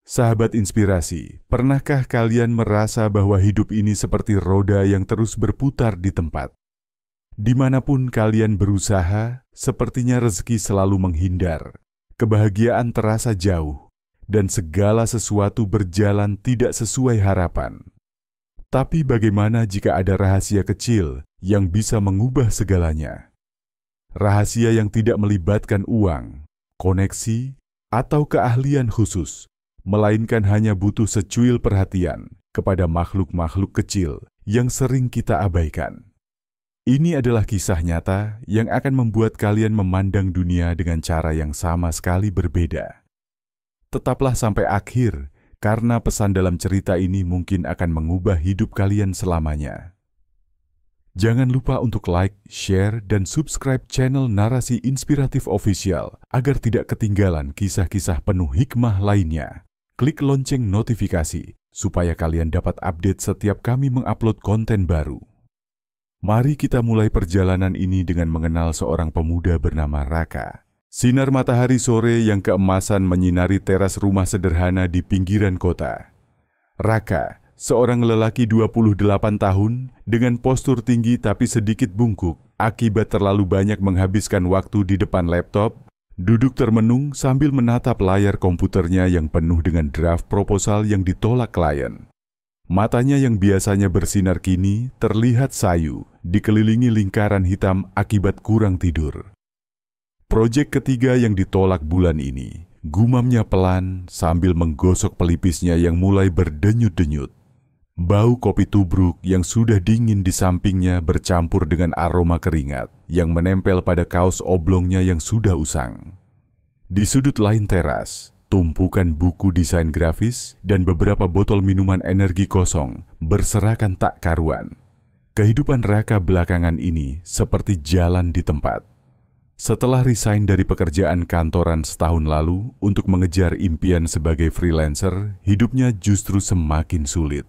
Sahabat inspirasi, pernahkah kalian merasa bahwa hidup ini seperti roda yang terus berputar di tempat? Dimanapun kalian berusaha, sepertinya rezeki selalu menghindar, kebahagiaan terasa jauh, dan segala sesuatu berjalan tidak sesuai harapan. Tapi bagaimana jika ada rahasia kecil yang bisa mengubah segalanya? Rahasia yang tidak melibatkan uang, koneksi, atau keahlian khusus, melainkan hanya butuh secuil perhatian kepada makhluk-makhluk kecil yang sering kita abaikan. Ini adalah kisah nyata yang akan membuat kalian memandang dunia dengan cara yang sama sekali berbeda. Tetaplah sampai akhir, karena pesan dalam cerita ini mungkin akan mengubah hidup kalian selamanya. Jangan lupa untuk like, share, dan subscribe channel Narasi Inspiratif Official agar tidak ketinggalan kisah-kisah penuh hikmah lainnya. Klik lonceng notifikasi supaya kalian dapat update setiap kami mengupload konten baru. Mari kita mulai perjalanan ini dengan mengenal seorang pemuda bernama Raka. Sinar matahari sore yang keemasan menyinari teras rumah sederhana di pinggiran kota. Raka, seorang lelaki 28 tahun dengan postur tinggi tapi sedikit bungkuk akibat terlalu banyak menghabiskan waktu di depan laptop, duduk termenung sambil menatap layar komputernya yang penuh dengan draft proposal yang ditolak klien. Matanya yang biasanya bersinar kini terlihat sayu, dikelilingi lingkaran hitam akibat kurang tidur. Proyek ketiga yang ditolak bulan ini, gumamnya pelan sambil menggosok pelipisnya yang mulai berdenyut-denyut. Bau kopi tubruk yang sudah dingin di sampingnya bercampur dengan aroma keringat yang menempel pada kaos oblongnya yang sudah usang. Di sudut lain teras, tumpukan buku desain grafis dan beberapa botol minuman energi kosong berserakan tak karuan. Kehidupan Raka belakangan ini seperti jalan di tempat. Setelah resign dari pekerjaan kantoran setahun lalu untuk mengejar impian sebagai freelancer, hidupnya justru semakin sulit.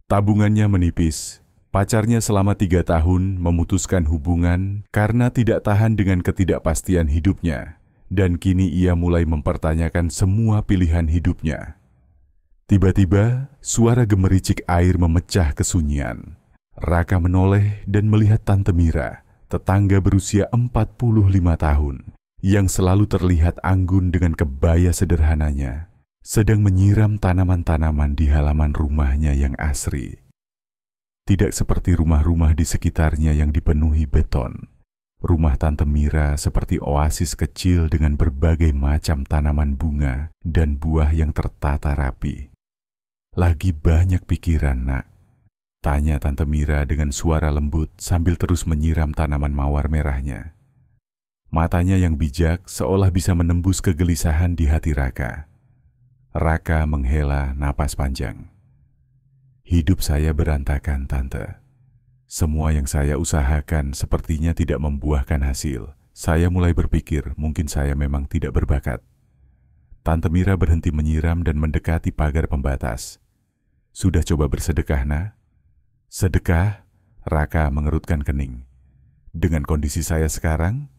Tabungannya menipis, pacarnya selama 3 tahun memutuskan hubungan karena tidak tahan dengan ketidakpastian hidupnya, dan kini ia mulai mempertanyakan semua pilihan hidupnya. Tiba-tiba, suara gemericik air memecah kesunyian. Raka menoleh dan melihat Tante Mira, tetangga berusia 45 tahun, yang selalu terlihat anggun dengan kebaya sederhananya, sedang menyiram tanaman-tanaman di halaman rumahnya yang asri. Tidak seperti rumah-rumah di sekitarnya yang dipenuhi beton. Rumah Tante Mira seperti oasis kecil dengan berbagai macam tanaman bunga dan buah yang tertata rapi. "Lagi banyak pikiran, Nak?" tanya Tante Mira dengan suara lembut sambil terus menyiram tanaman mawar merahnya. Matanya yang bijak seolah bisa menembus kegelisahan di hati Raka. Raka menghela napas panjang. "Hidup saya berantakan, Tante. Semua yang saya usahakan sepertinya tidak membuahkan hasil. Saya mulai berpikir mungkin saya memang tidak berbakat." Tante Mira berhenti menyiram dan mendekati pagar pembatas. "Sudah coba bersedekah, Nak?" "Sedekah?" Raka mengerutkan kening. "Dengan kondisi saya sekarang,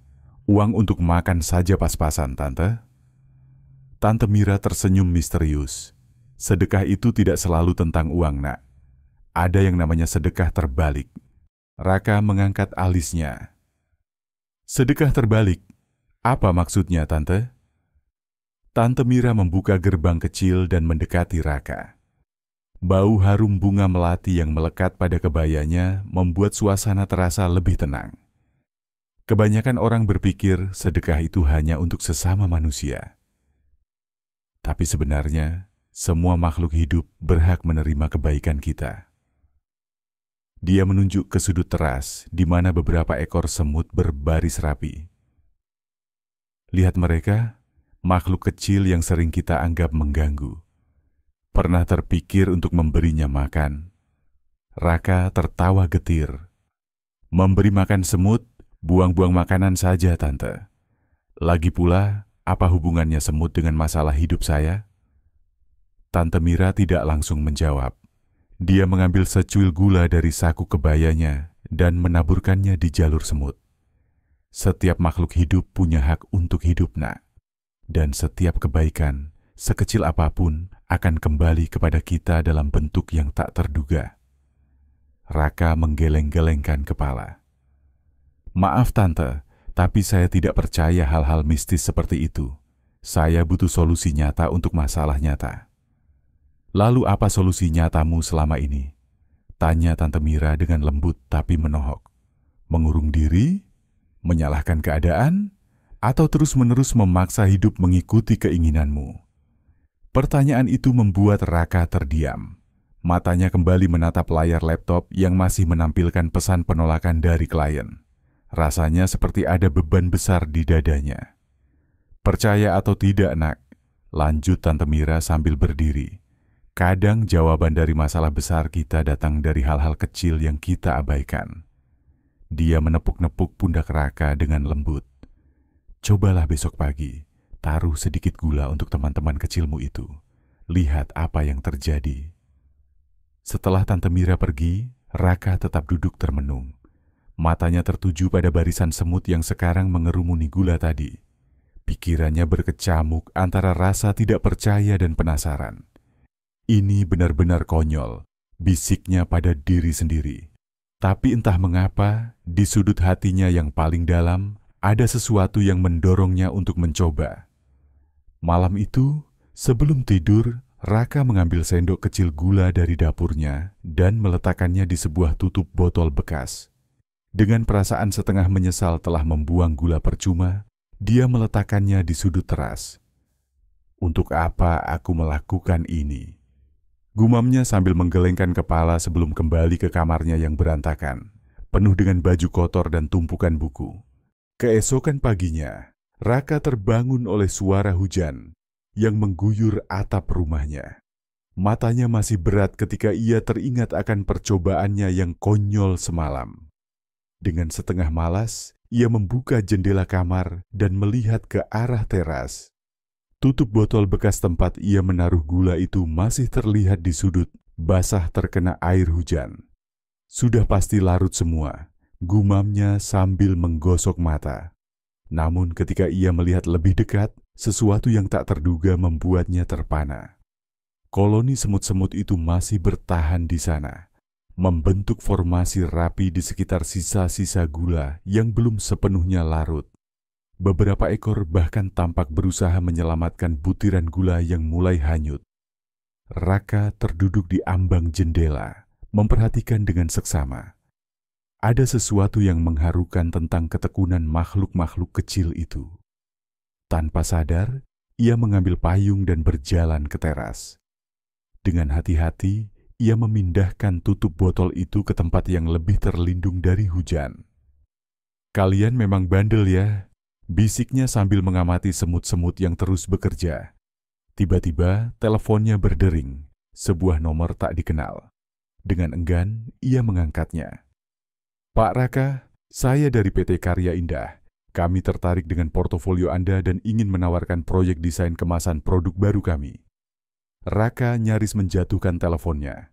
uang untuk makan saja pas-pasan, Tante." Tante Mira tersenyum misterius. "Sedekah itu tidak selalu tentang uang, Nak. Ada yang namanya sedekah terbalik." Raka mengangkat alisnya. "Sedekah terbalik? Apa maksudnya, Tante?" Tante Mira membuka gerbang kecil dan mendekati Raka. Bau harum bunga melati yang melekat pada kebayanya membuat suasana terasa lebih tenang. Kebanyakan orang berpikir sedekah itu hanya untuk sesama manusia. Tapi sebenarnya, semua makhluk hidup berhak menerima kebaikan kita. Dia menunjuk ke sudut teras di mana beberapa ekor semut berbaris rapi. "Lihat mereka, makhluk kecil yang sering kita anggap mengganggu. Pernah terpikir untuk memberinya makan?" Raka tertawa getir. "Memberi makan semut, buang-buang makanan saja, Tante. Lagi pula, apa hubungannya semut dengan masalah hidup saya?" Tante Mira tidak langsung menjawab. Dia mengambil secuil gula dari saku kebayanya dan menaburkannya di jalur semut. "Setiap makhluk hidup punya hak untuk hidup, Nak. Dan setiap kebaikan sekecil apapun, akan kembali kepada kita dalam bentuk yang tak terduga. Raka menggeleng-gelengkan kepala. Maaf Tante, tapi saya tidak percaya hal-hal mistis seperti itu. Saya butuh solusi nyata untuk masalah nyata. Lalu apa solusi nyatamu selama ini? Tanya Tante Mira dengan lembut tapi menohok. Mengurung diri? Menyalahkan keadaan? Atau terus-menerus memaksa hidup mengikuti keinginanmu? Pertanyaan itu membuat Raka terdiam. Matanya kembali menatap layar laptop yang masih menampilkan pesan penolakan dari klien. Rasanya seperti ada beban besar di dadanya. Percaya atau tidak, Nak? Lanjut Tante Mira sambil berdiri. Kadang jawaban dari masalah besar kita datang dari hal-hal kecil yang kita abaikan. Dia menepuk-nepuk pundak Raka dengan lembut. Cobalah besok pagi, taruh sedikit gula untuk teman-teman kecilmu itu. Lihat apa yang terjadi. Setelah Tante Mira pergi, Raka tetap duduk termenung. Matanya tertuju pada barisan semut yang sekarang mengerumuni gula tadi. Pikirannya berkecamuk antara rasa tidak percaya dan penasaran. Ini benar-benar konyol, bisiknya pada diri sendiri. Tapi entah mengapa, di sudut hatinya yang paling dalam, ada sesuatu yang mendorongnya untuk mencoba. Malam itu, sebelum tidur, Raka mengambil sendok kecil gula dari dapurnya dan meletakkannya di sebuah tutup botol bekas. Dengan perasaan setengah menyesal telah membuang gula percuma, dia meletakkannya di sudut teras. Untuk apa aku melakukan ini? Gumamnya sambil menggelengkan kepala sebelum kembali ke kamarnya yang berantakan, penuh dengan baju kotor dan tumpukan buku. Keesokan paginya, Raka terbangun oleh suara hujan yang mengguyur atap rumahnya. Matanya masih berat ketika ia teringat akan percobaannya yang konyol semalam. Dengan setengah malas, ia membuka jendela kamar dan melihat ke arah teras. Tutup botol bekas tempat ia menaruh gula itu masih terlihat di sudut, basah terkena air hujan. Sudah pasti larut semua, gumamnya sambil menggosok mata. Namun ketika ia melihat lebih dekat, sesuatu yang tak terduga membuatnya terpana. Koloni semut-semut itu masih bertahan di sana, membentuk formasi rapi di sekitar sisa-sisa gula yang belum sepenuhnya larut. Beberapa ekor bahkan tampak berusaha menyelamatkan butiran gula yang mulai hanyut. Raka terduduk di ambang jendela, memperhatikan dengan seksama. Ada sesuatu yang mengharukan tentang ketekunan makhluk-makhluk kecil itu. Tanpa sadar, ia mengambil payung dan berjalan ke teras. Dengan hati-hati, ia memindahkan tutup botol itu ke tempat yang lebih terlindung dari hujan. "Kalian memang bandel ya," bisiknya sambil mengamati semut-semut yang terus bekerja. Tiba-tiba, teleponnya berdering, sebuah nomor tak dikenal. Dengan enggan, ia mengangkatnya. "Pak Raka, saya dari PT Karya Indah. Kami tertarik dengan portofolio Anda dan ingin menawarkan proyek desain kemasan produk baru kami." Raka nyaris menjatuhkan teleponnya.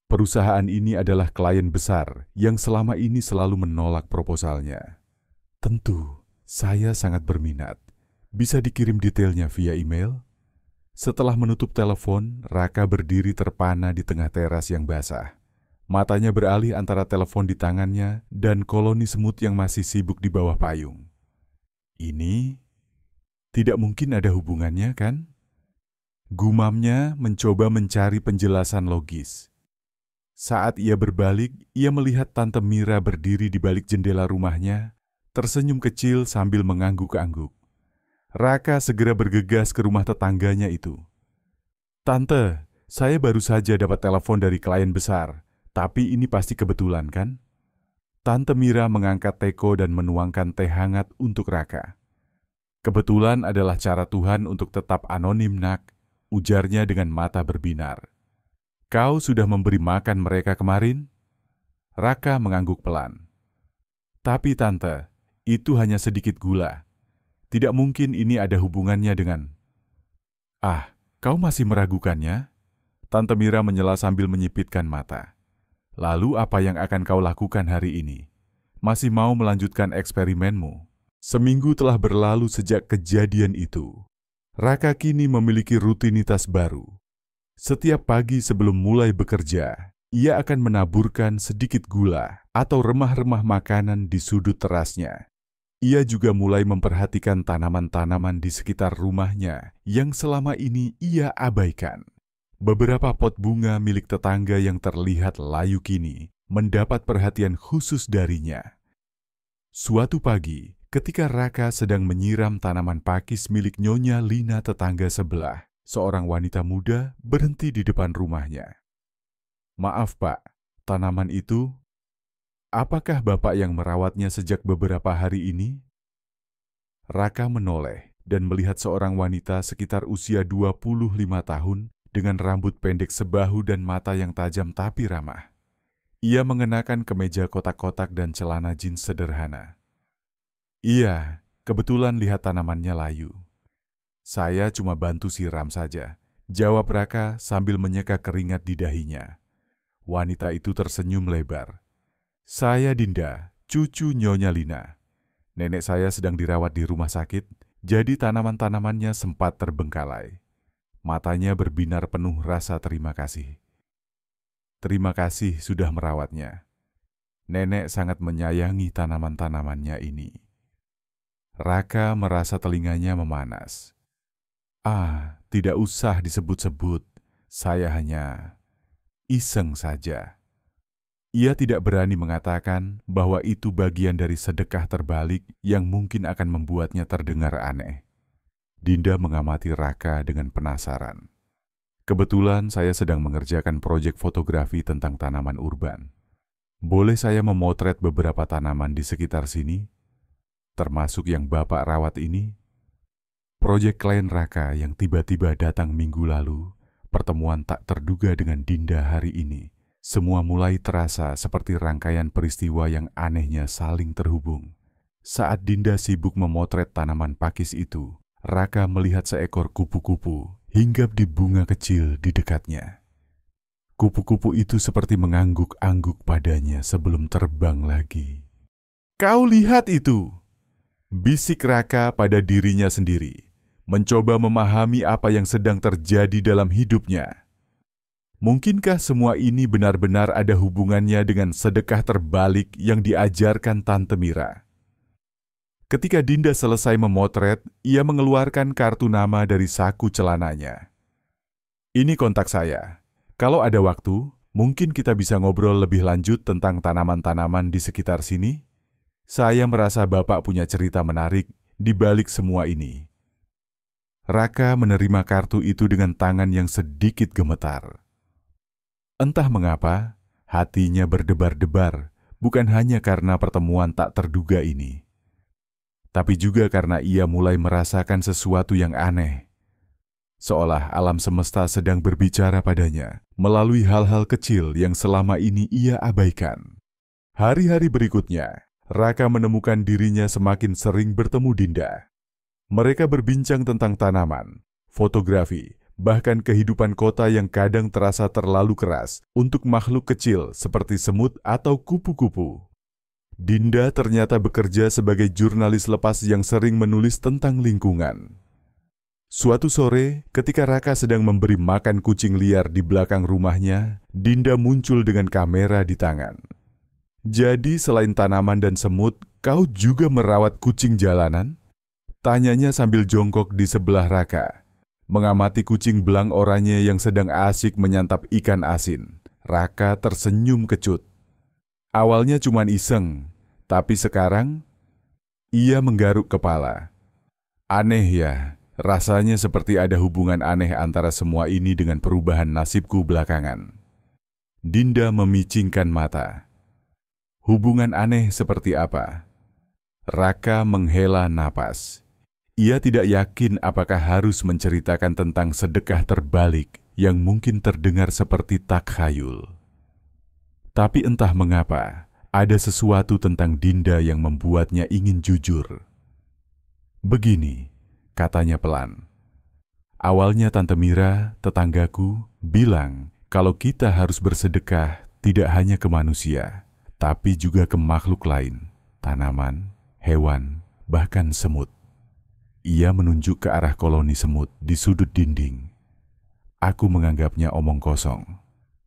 Perusahaan ini adalah klien besar yang selama ini selalu menolak proposalnya. "Tentu, saya sangat berminat. Bisa dikirim detailnya via email?" Setelah menutup telepon, Raka berdiri terpana di tengah teras yang basah. Matanya beralih antara telepon di tangannya dan koloni semut yang masih sibuk di bawah payung. Ini tidak mungkin ada hubungannya, kan? Gumamnya mencoba mencari penjelasan logis. Saat ia berbalik, ia melihat Tante Mira berdiri di balik jendela rumahnya, tersenyum kecil sambil mengangguk-angguk. Raka segera bergegas ke rumah tetangganya itu. "Tante, saya baru saja dapat telepon dari klien besar. Tapi ini pasti kebetulan, kan?" Tante Mira mengangkat teko dan menuangkan teh hangat untuk Raka. "Kebetulan adalah cara Tuhan untuk tetap anonim, Nak," ujarnya dengan mata berbinar. "Kau sudah memberi makan mereka kemarin?" Raka mengangguk pelan. "Tapi Tante, itu hanya sedikit gula. Tidak mungkin ini ada hubungannya dengan..." "Ah, kau masih meragukannya?" Tante Mira menyela sambil menyipitkan mata. "Lalu apa yang akan kau lakukan hari ini? Masih mau melanjutkan eksperimenmu?" Seminggu telah berlalu sejak kejadian itu. Raka kini memiliki rutinitas baru. Setiap pagi sebelum mulai bekerja, ia akan menaburkan sedikit gula atau remah-remah makanan di sudut terasnya. Ia juga mulai memperhatikan tanaman-tanaman di sekitar rumahnya yang selama ini ia abaikan. Beberapa pot bunga milik tetangga yang terlihat layu kini mendapat perhatian khusus darinya. Suatu pagi, ketika Raka sedang menyiram tanaman pakis milik Nyonya Lina tetangga sebelah, seorang wanita muda berhenti di depan rumahnya. "Maaf Pak, tanaman itu, apakah Bapak yang merawatnya sejak beberapa hari ini?" Raka menoleh dan melihat seorang wanita sekitar usia 25 tahun dengan rambut pendek sebahu dan mata yang tajam tapi ramah. Ia mengenakan kemeja kotak-kotak dan celana jeans sederhana. "Iya, kebetulan lihat tanamannya layu. Saya cuma bantu siram saja," jawab Raka sambil menyeka keringat di dahinya. Wanita itu tersenyum lebar. "Saya Dinda, cucu Nyonya Lina. Nenek saya sedang dirawat di rumah sakit, jadi tanaman-tanamannya sempat terbengkalai." Matanya berbinar penuh rasa terima kasih. "Terima kasih sudah merawatnya. Nenek sangat menyayangi tanaman-tanamannya ini." Raka merasa telinganya memanas. Tidak usah disebut-sebut. Saya hanya iseng saja." Ia tidak berani mengatakan bahwa itu bagian dari sedekah terbalik yang mungkin akan membuatnya terdengar aneh. Dinda mengamati Raka dengan penasaran. "Kebetulan saya sedang mengerjakan proyek fotografi tentang tanaman urban. Boleh saya memotret beberapa tanaman di sekitar sini, termasuk yang Bapak rawat ini?" Proyek klien Raka yang tiba-tiba datang minggu lalu, pertemuan tak terduga dengan Dinda hari ini, semua mulai terasa seperti rangkaian peristiwa yang anehnya saling terhubung. Saat Dinda sibuk memotret tanaman pakis itu, Raka melihat seekor kupu-kupu hinggap di bunga kecil di dekatnya. Kupu-kupu itu seperti mengangguk-angguk padanya sebelum terbang lagi. "Kau lihat itu!" bisik Raka pada dirinya sendiri, mencoba memahami apa yang sedang terjadi dalam hidupnya. Mungkinkah semua ini benar-benar ada hubungannya dengan sedekah terbalik yang diajarkan Tante Mira? Ketika Dinda selesai memotret, ia mengeluarkan kartu nama dari saku celananya. "Ini kontak saya. Kalau ada waktu, mungkin kita bisa ngobrol lebih lanjut tentang tanaman-tanaman di sekitar sini. Saya merasa Bapak punya cerita menarik di balik semua ini." Raka menerima kartu itu dengan tangan yang sedikit gemetar. Entah mengapa, hatinya berdebar-debar, bukan hanya karena pertemuan tak terduga ini, tapi juga karena ia mulai merasakan sesuatu yang aneh. Seolah alam semesta sedang berbicara padanya melalui hal-hal kecil yang selama ini ia abaikan. Hari-hari berikutnya, Raka menemukan dirinya semakin sering bertemu Dinda. Mereka berbincang tentang tanaman, fotografi, bahkan kehidupan kota yang kadang terasa terlalu keras untuk makhluk kecil seperti semut atau kupu-kupu. Dinda ternyata bekerja sebagai jurnalis lepas yang sering menulis tentang lingkungan. Suatu sore, ketika Raka sedang memberi makan kucing liar di belakang rumahnya, Dinda muncul dengan kamera di tangan. "Jadi selain tanaman dan semut, kau juga merawat kucing jalanan?" tanyanya sambil jongkok di sebelah Raka. Mengamati kucing belang oranye yang sedang asik menyantap ikan asin, Raka tersenyum kecut. Awalnya cuman iseng, tapi sekarang ia menggaruk kepala. "Aneh ya, rasanya seperti ada hubungan aneh antara semua ini dengan perubahan nasibku belakangan." Dinda memicingkan mata. "Hubungan aneh seperti apa?" Raka menghela napas. Ia tidak yakin apakah harus menceritakan tentang sedekah terbalik yang mungkin terdengar seperti takhayul. Tapi entah mengapa, ada sesuatu tentang Dinda yang membuatnya ingin jujur. "Begini," katanya pelan. "Awalnya Tante Mira, tetanggaku, bilang kalau kita harus bersedekah tidak hanya ke manusia, tapi juga ke makhluk lain, tanaman, hewan, bahkan semut. Ia menunjuk ke arah koloni semut di sudut dinding. Aku menganggapnya omong kosong,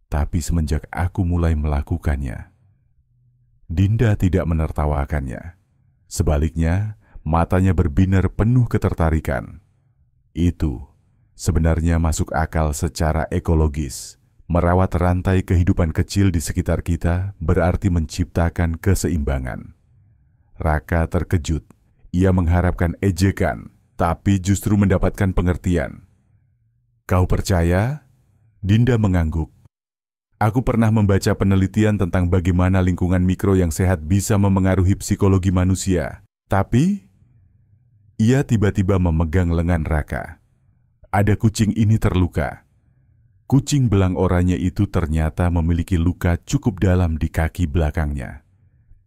tapi semenjak aku mulai melakukannya, Dinda tidak menertawakannya. Sebaliknya, matanya berbinar penuh ketertarikan. Itu sebenarnya masuk akal secara ekologis. Merawat rantai kehidupan kecil di sekitar kita berarti menciptakan keseimbangan. Raka terkejut. Ia mengharapkan ejekan, tapi justru mendapatkan pengertian. Kau percaya? Dinda mengangguk. Aku pernah membaca penelitian tentang bagaimana lingkungan mikro yang sehat bisa memengaruhi psikologi manusia. Tapi, ia tiba-tiba memegang lengan Raka. Ada kucing ini terluka. Kucing belang oranye itu ternyata memiliki luka cukup dalam di kaki belakangnya.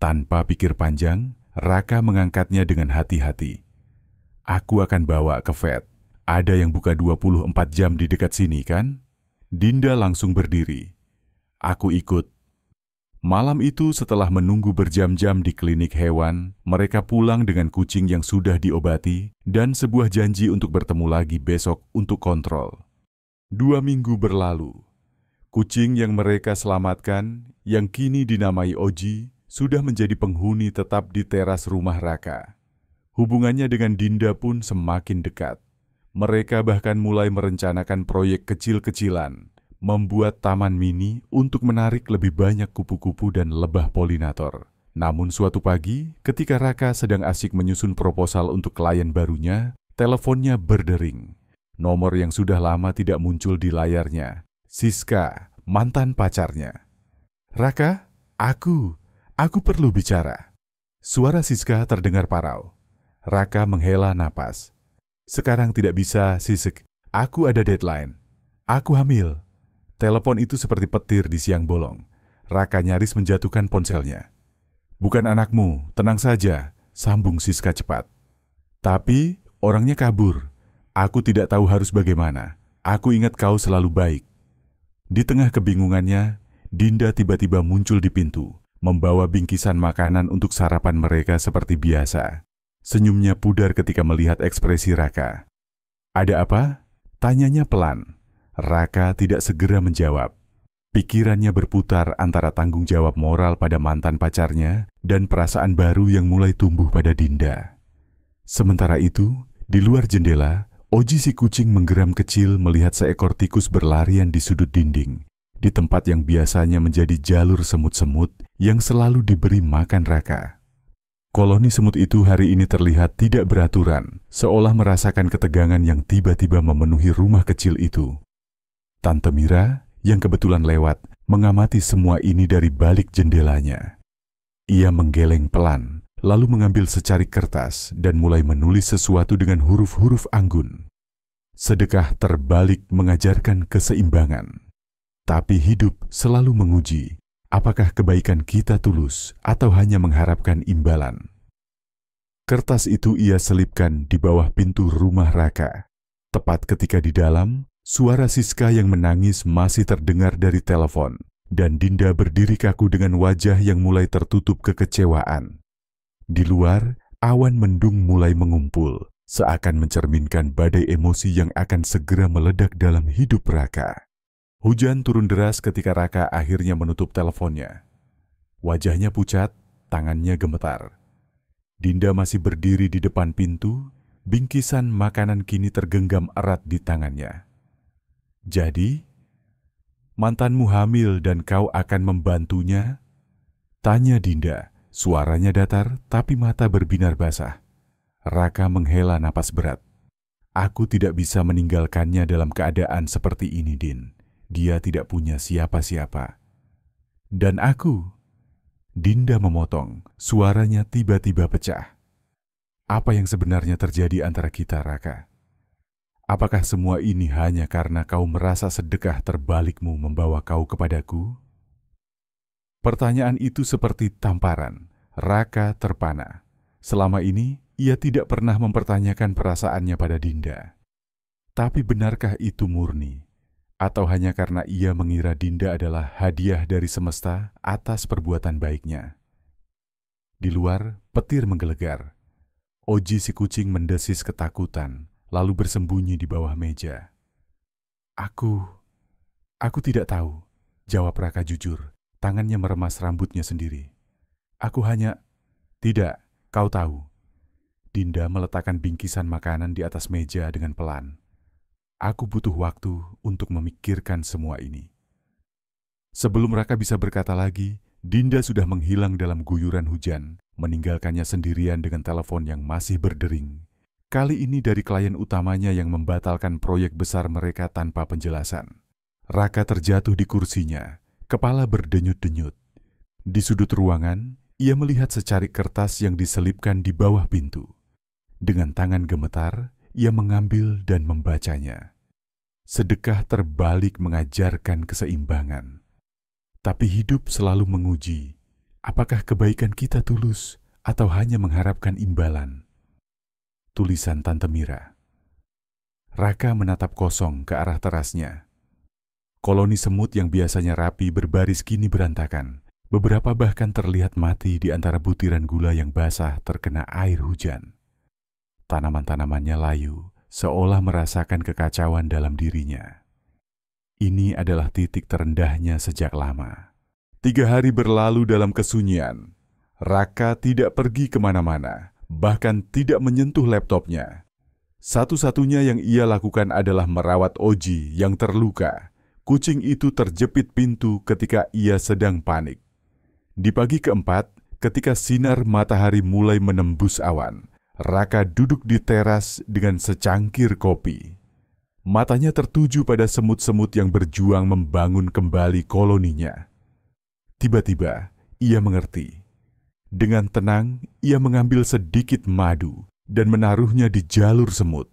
Tanpa pikir panjang, Raka mengangkatnya dengan hati-hati. Aku akan bawa ke vet. Ada yang buka 24 jam di dekat sini kan? Dinda langsung berdiri. Aku ikut. Malam itu setelah menunggu berjam-jam di klinik hewan, mereka pulang dengan kucing yang sudah diobati dan sebuah janji untuk bertemu lagi besok untuk kontrol. 2 minggu berlalu. Kucing yang mereka selamatkan, yang kini dinamai Oji, sudah menjadi penghuni tetap di teras rumah Raka. Hubungannya dengan Dinda pun semakin dekat. Mereka bahkan mulai merencanakan proyek kecil-kecilan, membuat taman mini untuk menarik lebih banyak kupu-kupu dan lebah polinator. Namun suatu pagi, ketika Raka sedang asik menyusun proposal untuk klien barunya, teleponnya berdering. Nomor yang sudah lama tidak muncul di layarnya. Siska, mantan pacarnya. Raka, Aku perlu bicara. Suara Siska terdengar parau. Raka menghela napas. Sekarang tidak bisa, Sisik. Aku ada deadline. Aku hamil. Telepon itu seperti petir di siang bolong. Raka nyaris menjatuhkan ponselnya. Bukan anakmu, tenang saja, sambung Siska cepat. Tapi orangnya kabur. Aku tidak tahu harus bagaimana. Aku ingat kau selalu baik. Di tengah kebingungannya, Dinda tiba-tiba muncul di pintu, membawa bingkisan makanan untuk sarapan mereka seperti biasa. Senyumnya pudar ketika melihat ekspresi Raka. Ada apa? Tanyanya pelan. Raka tidak segera menjawab. Pikirannya berputar antara tanggung jawab moral pada mantan pacarnya dan perasaan baru yang mulai tumbuh pada Dinda. Sementara itu, di luar jendela, Oji si kucing menggeram kecil melihat seekor tikus berlarian di sudut dinding, di tempat yang biasanya menjadi jalur semut-semut yang selalu diberi makan Raka. Koloni semut itu hari ini terlihat tidak beraturan, seolah merasakan ketegangan yang tiba-tiba memenuhi rumah kecil itu. Tante Mira, yang kebetulan lewat, mengamati semua ini dari balik jendelanya. Ia menggeleng pelan, lalu mengambil secarik kertas dan mulai menulis sesuatu dengan huruf-huruf anggun. Sedekah terbalik mengajarkan keseimbangan. Tapi hidup selalu menguji, apakah kebaikan kita tulus atau hanya mengharapkan imbalan. Kertas itu ia selipkan di bawah pintu rumah Raka. Tepat ketika di dalam, suara Siska yang menangis masih terdengar dari telepon, dan Dinda berdiri kaku dengan wajah yang mulai tertutup kekecewaan. Di luar, awan mendung mulai mengumpul, seakan mencerminkan badai emosi yang akan segera meledak dalam hidup Raka. Hujan turun deras ketika Raka akhirnya menutup teleponnya. Wajahnya pucat, tangannya gemetar. Dinda masih berdiri di depan pintu, bingkisan makanan kini tergenggam erat di tangannya. Jadi, mantanmu hamil dan kau akan membantunya? Tanya Dinda, suaranya datar tapi mata berbinar basah. Raka menghela napas berat. Aku tidak bisa meninggalkannya dalam keadaan seperti ini, Din. Dia tidak punya siapa-siapa. Dan aku, Dinda memotong, suaranya tiba-tiba pecah. Apa yang sebenarnya terjadi antara kita, Raka? Apakah semua ini hanya karena kau merasa sedekah terbalikmu membawa kau kepadaku? Pertanyaan itu seperti tamparan. Raka terpana. Selama ini, ia tidak pernah mempertanyakan perasaannya pada Dinda. Tapi benarkah itu murni? Atau hanya karena ia mengira Dinda adalah hadiah dari semesta atas perbuatan baiknya? Di luar, petir menggelegar. Oji si kucing mendesis ketakutan, lalu bersembunyi di bawah meja. Aku tidak tahu, jawab Raka jujur, tangannya meremas rambutnya sendiri. Tidak, kau tahu. Dinda meletakkan bingkisan makanan di atas meja dengan pelan. Aku butuh waktu untuk memikirkan semua ini. Sebelum Raka bisa berkata lagi, Dinda sudah menghilang dalam guyuran hujan, meninggalkannya sendirian dengan telepon yang masih berdering. Kali ini dari klien utamanya yang membatalkan proyek besar mereka tanpa penjelasan. Raka terjatuh di kursinya, kepala berdenyut-denyut. Di sudut ruangan, ia melihat secarik kertas yang diselipkan di bawah pintu. Dengan tangan gemetar, ia mengambil dan membacanya. Sedekah terbalik mengajarkan keseimbangan. Tapi hidup selalu menguji, apakah kebaikan kita tulus atau hanya mengharapkan imbalan. Tulisan Tante Mira. Raka menatap kosong ke arah terasnya. Koloni semut yang biasanya rapi berbaris kini berantakan. Beberapa bahkan terlihat mati di antara butiran gula yang basah terkena air hujan. Tanaman-tanamannya layu, seolah merasakan kekacauan dalam dirinya. Ini adalah titik terendahnya sejak lama. 3 hari berlalu dalam kesunyian. Raka tidak pergi kemana-mana, bahkan tidak menyentuh laptopnya. Satu-satunya yang ia lakukan adalah merawat Oji yang terluka. Kucing itu terjepit pintu ketika ia sedang panik. Di pagi keempat, ketika sinar matahari mulai menembus awan, Raka duduk di teras dengan secangkir kopi. Matanya tertuju pada semut-semut yang berjuang membangun kembali koloninya. Tiba-tiba, ia mengerti. Dengan tenang, ia mengambil sedikit madu dan menaruhnya di jalur semut.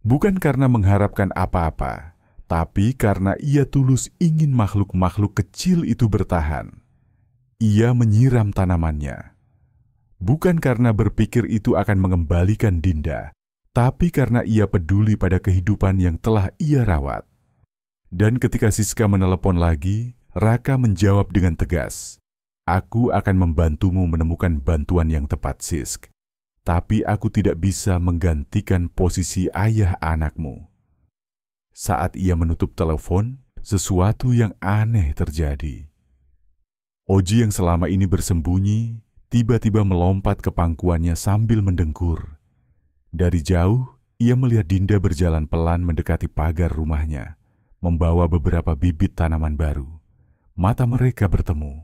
Bukan karena mengharapkan apa-apa, tapi karena ia tulus ingin makhluk-makhluk kecil itu bertahan. Ia menyiram tanamannya. Bukan karena berpikir itu akan mengembalikan Dinda, tapi karena ia peduli pada kehidupan yang telah ia rawat. Dan ketika Siska menelepon lagi, Raka menjawab dengan tegas, "Aku akan membantumu menemukan bantuan yang tepat, Sisk. Tapi aku tidak bisa menggantikan posisi ayah anakmu." Saat ia menutup telepon, sesuatu yang aneh terjadi. Oji yang selama ini bersembunyi, tiba-tiba melompat ke pangkuannya sambil mendengkur. Dari jauh, ia melihat Dinda berjalan pelan mendekati pagar rumahnya, membawa beberapa bibit tanaman baru. Mata mereka bertemu.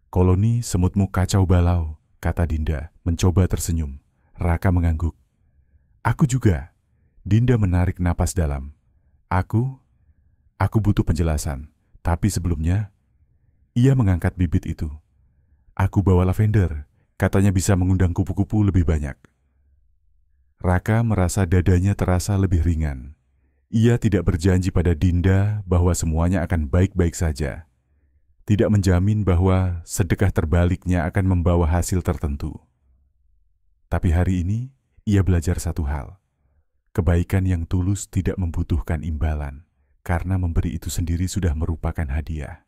"Koloni semutmu kacau balau," kata Dinda, mencoba tersenyum. Raka mengangguk. "Aku juga." Dinda menarik napas dalam. Aku butuh penjelasan, tapi sebelumnya, ia mengangkat bibit itu. "Aku bawa lavender, katanya bisa mengundang kupu-kupu lebih banyak." Raka merasa dadanya terasa lebih ringan. Ia tidak berjanji pada Dinda bahwa semuanya akan baik-baik saja. Tidak menjamin bahwa sedekah terbaliknya akan membawa hasil tertentu. Tapi hari ini, ia belajar satu hal. Kebaikan yang tulus tidak membutuhkan imbalan, karena memberi itu sendiri sudah merupakan hadiah.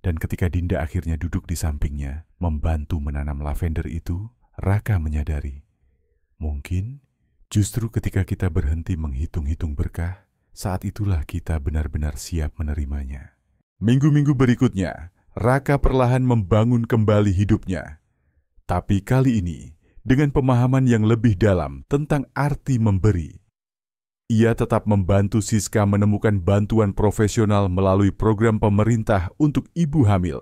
Dan ketika Dinda akhirnya duduk di sampingnya, membantu menanam lavender itu, Raka menyadari, mungkin justru ketika kita berhenti menghitung-hitung berkah, saat itulah kita benar-benar siap menerimanya. Minggu-minggu berikutnya, Raka perlahan membangun kembali hidupnya. Tapi kali ini, dengan pemahaman yang lebih dalam tentang arti memberi. Ia tetap membantu Siska menemukan bantuan profesional melalui program pemerintah untuk ibu hamil,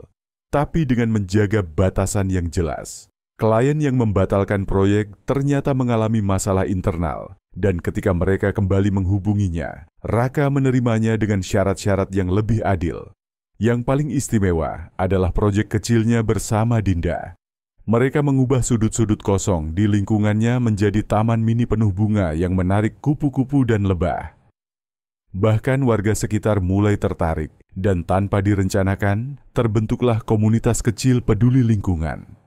tapi dengan menjaga batasan yang jelas. Klien yang membatalkan proyek ternyata mengalami masalah internal, dan ketika mereka kembali menghubunginya, Raka menerimanya dengan syarat-syarat yang lebih adil. Yang paling istimewa adalah proyek kecilnya bersama Dinda. Mereka mengubah sudut-sudut kosong di lingkungannya menjadi taman mini penuh bunga yang menarik kupu-kupu dan lebah. Bahkan warga sekitar mulai tertarik, dan tanpa direncanakan, terbentuklah komunitas kecil peduli lingkungan.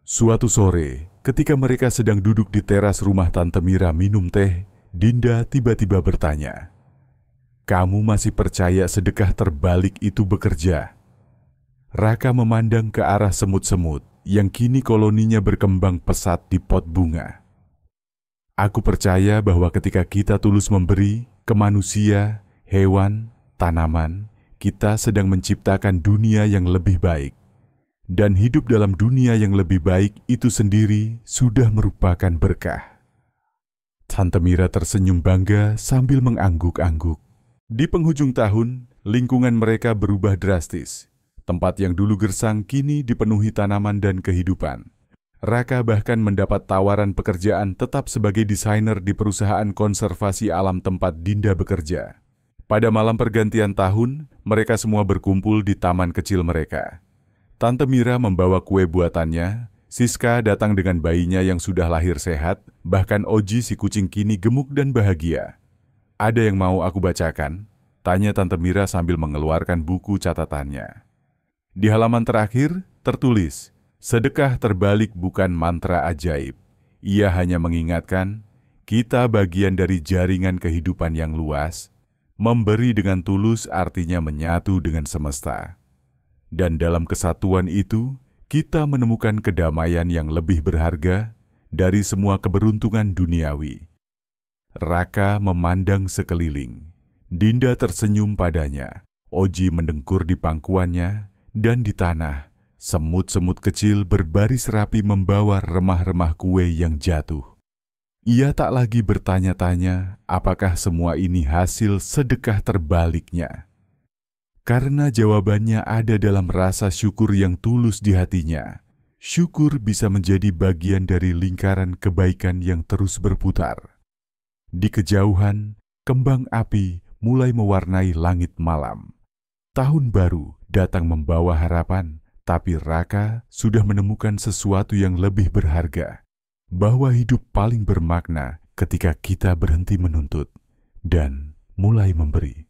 Suatu sore, ketika mereka sedang duduk di teras rumah Tante Mira minum teh, Dinda tiba-tiba bertanya, "Kamu masih percaya sedekah terbalik itu bekerja?" Raka memandang ke arah semut-semut yang kini koloninya berkembang pesat di pot bunga. Aku percaya bahwa ketika kita tulus memberi ke manusia, hewan, tanaman, kita sedang menciptakan dunia yang lebih baik. Dan hidup dalam dunia yang lebih baik itu sendiri sudah merupakan berkah. Tante Mira tersenyum bangga sambil mengangguk-angguk. Di penghujung tahun, lingkungan mereka berubah drastis. Tempat yang dulu gersang kini dipenuhi tanaman dan kehidupan. Raka bahkan mendapat tawaran pekerjaan tetap sebagai desainer di perusahaan konservasi alam tempat Dinda bekerja. Pada malam pergantian tahun, mereka semua berkumpul di taman kecil mereka. Tante Mira membawa kue buatannya, Siska datang dengan bayinya yang sudah lahir sehat, bahkan Oji si kucing kini gemuk dan bahagia. "Ada yang mau aku bacakan?" tanya Tante Mira sambil mengeluarkan buku catatannya. Di halaman terakhir tertulis, "Sedekah terbalik bukan mantra ajaib. Ia hanya mengingatkan, kita bagian dari jaringan kehidupan yang luas. Memberi dengan tulus artinya menyatu dengan semesta. Dan dalam kesatuan itu, kita menemukan kedamaian yang lebih berharga dari semua keberuntungan duniawi." Raka memandang sekeliling. Dinda tersenyum padanya. Oji mendengkur di pangkuannya, dan di tanah, semut-semut kecil berbaris rapi membawa remah-remah kue yang jatuh. Ia tak lagi bertanya-tanya apakah semua ini hasil sedekah terbaliknya. Karena jawabannya ada dalam rasa syukur yang tulus di hatinya. Syukur bisa menjadi bagian dari lingkaran kebaikan yang terus berputar. Di kejauhan, kembang api mulai mewarnai langit malam. Tahun baru datang membawa harapan, tapi Raka sudah menemukan sesuatu yang lebih berharga. Bahwa hidup paling bermakna ketika kita berhenti menuntut dan mulai memberi.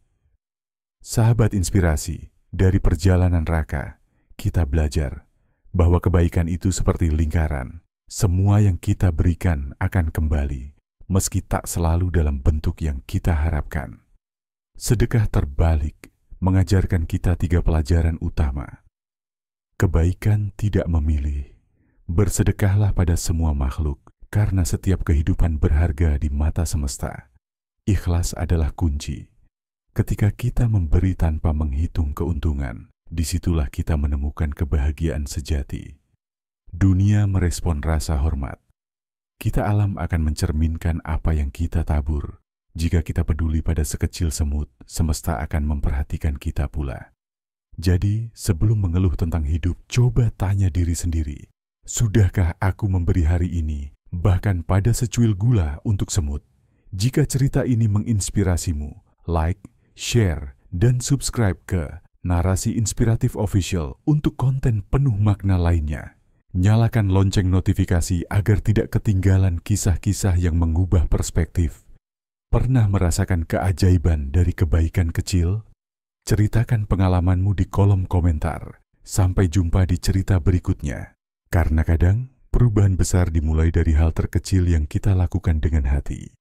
Sahabat inspirasi, dari perjalanan Raka, kita belajar bahwa kebaikan itu seperti lingkaran. Semua yang kita berikan akan kembali, meski tak selalu dalam bentuk yang kita harapkan. Sedekah terbalik mengajarkan kita 3 pelajaran utama. Kebaikan tidak memilih. Bersedekahlah pada semua makhluk, karena setiap kehidupan berharga di mata semesta. Ikhlas adalah kunci. Ketika kita memberi tanpa menghitung keuntungan, disitulah kita menemukan kebahagiaan sejati. Dunia merespon rasa hormat. Kita alam akan mencerminkan apa yang kita tabur. Jika kita peduli pada sekecil semut, semesta akan memperhatikan kita pula. Jadi, sebelum mengeluh tentang hidup, coba tanya diri sendiri. Sudahkah aku memberi hari ini, bahkan pada secuil gula untuk semut? Jika cerita ini menginspirasimu, like, share, dan subscribe ke Narasi Inspiratif Official untuk konten penuh makna lainnya. Nyalakan lonceng notifikasi agar tidak ketinggalan kisah-kisah yang mengubah perspektif. Pernah merasakan keajaiban dari kebaikan kecil? Ceritakan pengalamanmu di kolom komentar. Sampai jumpa di cerita berikutnya. Karena kadang, perubahan besar dimulai dari hal terkecil yang kita lakukan dengan hati.